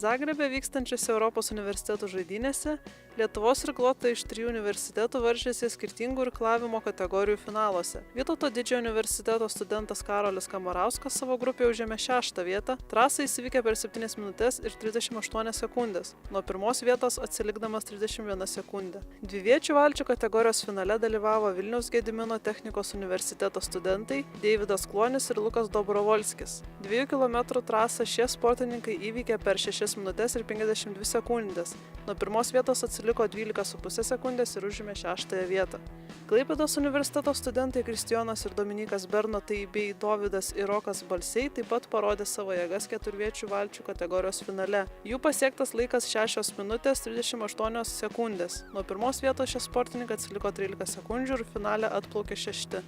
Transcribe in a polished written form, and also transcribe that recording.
Zagrebe vykstančiose Europos universitetų žaidynėse Lietuvos irkluotojai iš 3 universitetų varžėsi skirtingų irklavimo kategorijų finaluose. Vytauto Didžiojo universiteto studentas Karolis Kamarauskas savo grupėje užėmė 6. vietą, trasą įsiveikė per 7 minutės ir 38 sekundės, nuo pirmos vietos atsilikdamas 31 sekundę. Dviviečių valčių kategorijos finale dalyvavo Vilniaus Gedimino technikos universiteto studentai Deividas Klonis ir Lukas Dobrovolskis. 2 km trasą šie sportininkai įveikė per 6 minutės ir 52 sekundės. Nuo pirmos vietos atsiliko 12,5 sekundės ir užėmė 6. vietą. Klaipėdos universiteto studentai Kristijonas ir Dominykas Bernotai bei Dovydas ir Rokas Balsiai taip pat parodė savo jėgas keturviečių valčių kategorijos finale. Jų pasiektas laikas 6 minutės 38 sekundės. Nuo pirmos vietos šie sportininkai atsiliko 13 sekundžių ir finale atplaukė 6.